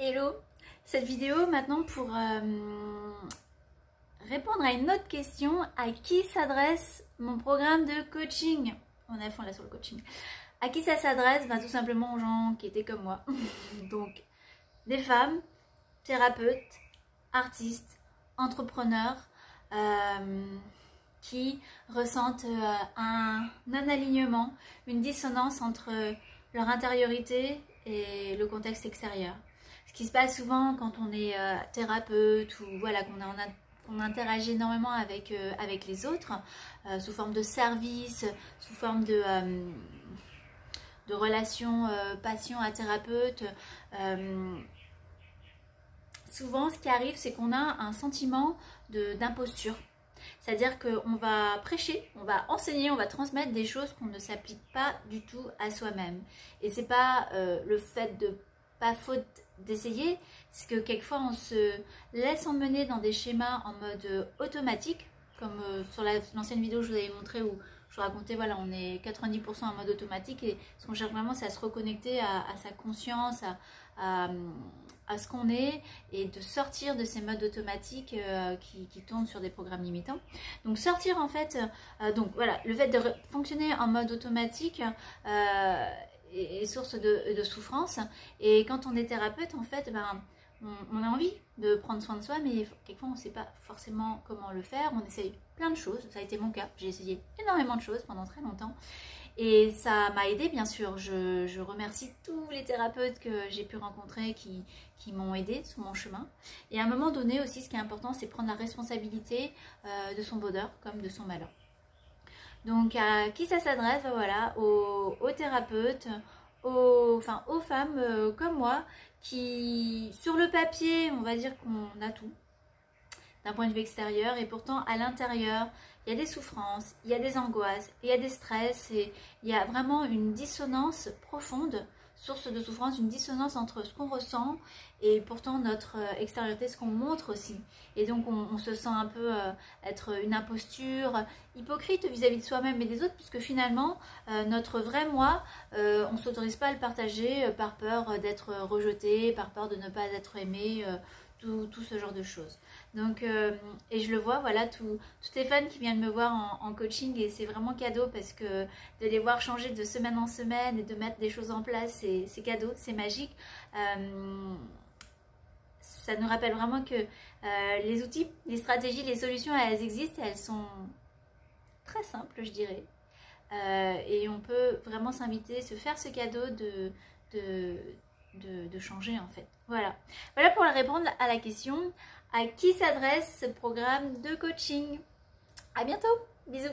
Hello, cette vidéo maintenant pour répondre à une autre question. À qui s'adresse mon programme de coaching? On est à fond là sur le coaching. À qui ça s'adresse? Tout simplement aux gens qui étaient comme moi. Donc des femmes, thérapeutes, artistes, entrepreneurs qui ressentent un non-alignement, une dissonance entre leur intériorité et le contexte extérieur. Ce qui se passe souvent quand on est thérapeute ou voilà, qu'on interagit énormément avec les autres sous forme de service, sous forme de relation patient à thérapeute. Souvent, ce qui arrive, c'est qu'on a un sentiment d'imposture. C'est-à-dire qu'on va prêcher, on va enseigner, on va transmettre des choses qu'on ne s'applique pas du tout à soi-même. Et c'est pas le fait de pas faute d'essayer, c'est que quelquefois on se laisse emmener dans des schémas en mode automatique, comme sur l'ancienne vidéo que je vous avais montré où je vous racontais, voilà, on est 90% en mode automatique et ce qu'on cherche vraiment, c'est à se reconnecter à sa conscience, à ce qu'on est et de sortir de ces modes automatiques qui tournent sur des programmes limitants. Donc sortir en fait, donc voilà, le fait de fonctionner en mode automatique est source de souffrance. Et quand on est thérapeute, en fait, on a envie de prendre soin de soi, mais quelquefois on ne sait pas forcément comment le faire. On essaye plein de choses, ça a été mon cas. J'ai essayé énormément de choses pendant très longtemps. Et ça m'a aidé, bien sûr. Je remercie tous les thérapeutes que j'ai pu rencontrer qui m'ont aidé sur mon chemin. Et à un moment donné aussi, ce qui est important, c'est prendre la responsabilité de son bonheur comme de son malheur. Donc à qui ça s'adresse? Voilà, aux thérapeutes, aux femmes comme moi qui, sur le papier, on va dire qu'on a tout d'un point de vue extérieur et pourtant à l'intérieur, il y a des souffrances, il y a des angoisses, il y a des stress et il y a vraiment une dissonance profonde, source de souffrance, une dissonance entre ce qu'on ressent et pourtant notre extériorité, ce qu'on montre aussi. Et donc on se sent un peu être une imposture, hypocrite vis-à-vis de soi-même et des autres, puisque finalement notre vrai moi, on ne s'autorise pas à le partager par peur d'être rejeté, par peur de ne pas être aimé, tout ce genre de choses. Donc, et je le vois, voilà, toutes les fans qui viennent me voir en coaching, et c'est vraiment cadeau parce que de les voir changer de semaine en semaine et de mettre des choses en place, c'est cadeau, c'est magique. Ça nous rappelle vraiment que les outils, les stratégies, les solutions, elles existent, elles sont très simples, je dirais. Et on peut vraiment s'inviter, se faire ce cadeau de changer en fait. Voilà pour répondre à la question. À qui s'adresse ce programme de coaching? À bientôt, bisous.